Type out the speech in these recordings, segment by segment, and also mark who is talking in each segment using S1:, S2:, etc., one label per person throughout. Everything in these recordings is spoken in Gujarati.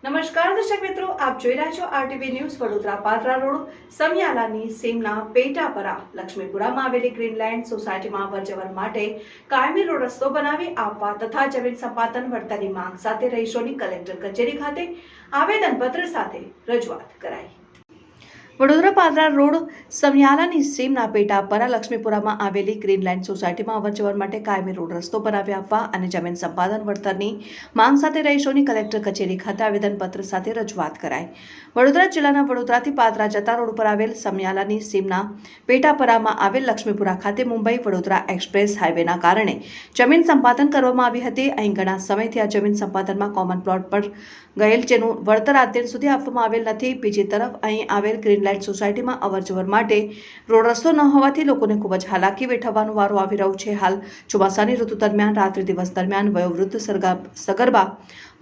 S1: નમસ્કાર દર્શક મિત્રો, આપ જોઈ રહ્યા છો RTV news Vadodara. Padra road સમિયાલાની સીમના પેટાપરા લક્ષ્મીપુરામાં આવેલી ગ્રીનલેન્ડ સોસાયટીમાં અવરજવર માટે કાયમી રોડ રસ્તો બનાવી આપવા તથા જમીન સંપાદન વળતરની માંગ સાથે રહીશોની કલેક્ટર કચેરી ખાતે આવેદનપત્ર સાથે રજૂઆત કરાઈ. વડોદરા પાદરા રોડ સમિયાલાની સીમના પેટાપરા લક્ષ્મીપુરામાં આવેલી ગ્રીનલેન્ડ સોસાયટીમાં અવરજવર માટે કાયમી રોડ રસ્તો બનાવી આપવા અને જમીન સંપાદન વળતરની માંગ સાથે રહીશોની કલેક્ટર કચેરી ખાતે આવેદનપત્ર સાથે રજૂઆત કરાઈ. વડોદરા જિલ્લાના વડોદરાથી પાદરા જતા રોડ પર આવેલ સમિયાલાની સીમના પેટાપરામાં આવેલ લક્ષ્મીપુરા ખાતે મુંબઈ વડોદરા એક્સપ્રેસ હાઈવેના કારણે જમીન સંપાદન કરવામાં આવી હતી. અહીં ઘણા સમયથી આ જમીન સંપાદનમાં કોમન પ્લોટ પર ગયેલ જેનું વળતર આજ દિન સુધી આપવામાં આવેલ નથી. બીજી તરફ અહીં આવેલ ગ્રીનલેન્ડ સોસાયટીમાં અવરજવર માટે રોડ રસ્તો ન હોવાથી લોકોને ખૂબ જ હાલાકી વેઠવવાનો વારો આવી રહ્યો છે. હાલ ચોમાસાની ઋતુ દરમિયાન રાત્રિ દિવસ દરમિયાન વયોવૃદ્ધ સગર્ભા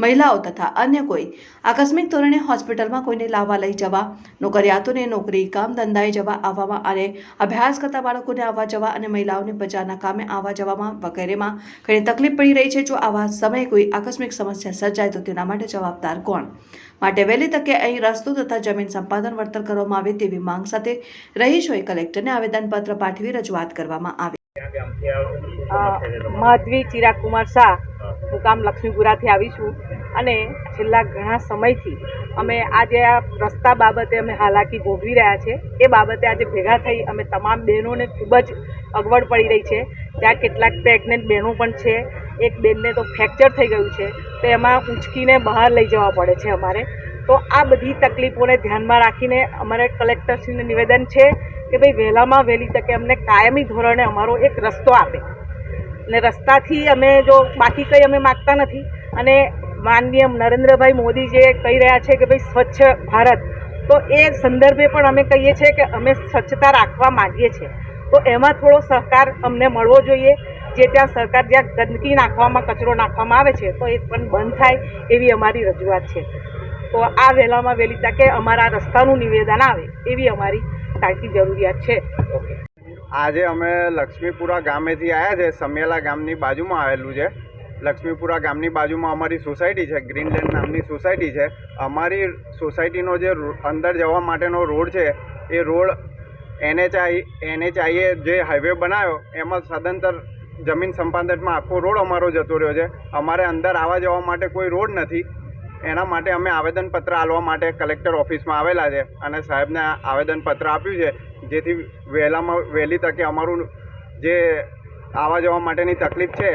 S1: મહિલાઓ તથા અન્ય કોઈ આકસ્મિક ધોરણે હોસ્પિટલમાં કોઈને લાવવા લઈ જવા, નોકરિયાતોને નોકરી કામ ધંધાએ જવા આવવામાં અને અભ્યાસ કરતા બાળકોને આવવા જવા અને મહિલાઓને બજારના કામે આવવા જવામાં વગેરેમાં ઘણી તકલીફ પડી રહી છે. જો આવા સમયે કોઈ આકસ્મિક સમસ્યા સર્જાય તો તેના માટે જવાબદાર કોણ? માટે વહેલી તકે અહીં રસ્તો તથા જમીન સંપાદન વળતર કરવામાં આવે તેવી માંગ સાથે રહીશોએ કલેક્ટરને આવેદનપત્ર પાઠવી રજૂઆત કરવામાં આવી.
S2: માધવી ચિરાગ કુમાર શાહ, મુકામ લક્ષ્મીપુરાથી આવીશું અને છેલ્લા ઘણા સમયથી અમે આજે આ રસ્તા બાબતે અમે હાલાકી ભોગવી રહ્યા છે. એ બાબતે આજે ભેગા થઈ અમે તમામ બહેનોને ખૂબ જ અગવડ પડી રહી છે. ત્યાં કેટલાક પ્રેગ્નન્ટ બહેનો પણ છે. એક બેનને તો ફ્રેક્ચર થઈ ગયું છે, તો એમાં ઊંચકીને બહાર લઈ જવા પડે છે અમારે. તો આ બધી તકલીફોને ધ્યાનમાં રાખીને અમારે કલેક્ટરશ્રીને નિવેદન છે કે ભાઈ વહેલામાં વહેલી તકે અમને કાયમી ધોરણે અમારો એક રસ્તો આપે. અને રસ્તાથી અમે જો બાકી કંઈ અમે માગતા નથી. અને માનનીય નરેન્દ્રભાઈ મોદી જે કહી રહ્યા છે કે ભાઈ સ્વચ્છ ભારત, તો એ સંદર્ભે પણ અમે કહીએ છીએ કે અમે સ્વચ્છતા રાખવા માગીએ છીએ. તો એમાં થોડો સહકાર અમને મળવો જોઈએ. જે ત્યાં સરકાર જ્યાં ગંદકી નાખવામાં, કચરો નાખવામાં આવે છે તો એ પણ બંધ થાય એવી અમારી રજૂઆત છે. તો આ વહેલામાં વહેલી તકે અમારા રસ્તાનું નિવેદન આવે એવી અમારી તાકીદ જરૂરિયાત છે.
S3: આજે અમે લક્ષ્મીપુરા ગામેથી આવ્યા છે. સમિયાલા ગામની બાજુમાં આવેલું છે. લક્ષ્મીપુરા ગામની બાજુમાં અમારી સોસાયટી છે, ગ્રીનલેન્ડ નામની સોસાયટી છે. અમારી સોસાયટીનો જે અંદર જવા માટેનો રોડ છે એ રોડ NHIએ જે હાઈવે બનાવ્યો એમાં સદંતર જમીન સંપાદનમાં આખો રોડ અમારો જતો રહ્યો છે. અમારે અંદર આવવા જવા માટે કોઈ રોડ નથી. એના માટે અમે આવેદનપત્ર આપવા માટે કલેક્ટર ઓફિસમાં આવેલા છે અને સાહેબને આવેદનપત્ર આપ્યું છે, જેથી વહેલામાં વહેલી તકે અમારું જે આવવા જવા માટેની તકલીફ છે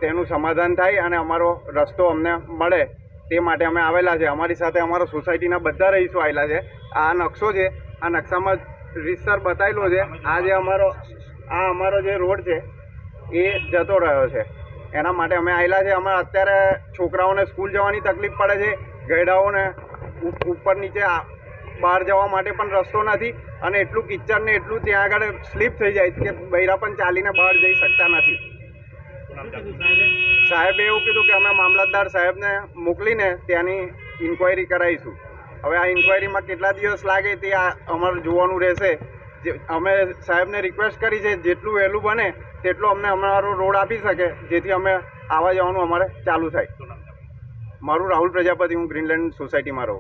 S3: તેનું સમાધાન થાય અને અમારો રસ્તો અમને મળે તે માટે અમે આવેલા છે. અમારી સાથે અમારા સોસાયટીના બધા રહીશો આવેલા છે. આ નકશો છે, આ નકશામાં રીતસર બતાવેલો છે. આ જે અમારો જે રોડ છે એ જતો રહ્યો છે. એના માટે અમે આવેલા છે. અમે અત્યારે છોકરાઓને સ્કૂલ જવાની તકલીફ પડે છે. ગયડાઓને ઉપર નીચે બહાર જવા માટે પણ રસ્તો નથી અને એટલું કિચડ ને એટલું ત્યાં આગળ સ્લીપ થઈ જાય કે બૈરા પણ ચાલીને બહાર જઈ શકતા નથી. સાહેબે એવું કીધું કે અમે મામલતદાર સાહેબને મોકલીને ત્યાંની ઇન્ક્વાયરી કરાવીશું. હવે આ ઇન્ક્વાયરીમાં કેટલા દિવસ લાગે તે અમારે જોવાનું રહેશે. અમે સાહેબને રિક્વેસ્ટ કરી છે જેટલું વહેલું બને તેટલો અમને અમારો રોડ આપી શકે, જેથી અમે આવવા જવાનું અમારે ચાલુ થાય. મારું રાહુલ પ્રજાપતિ, હું ગ્રીનલેન્ડ સોસાયટીમાં રહું.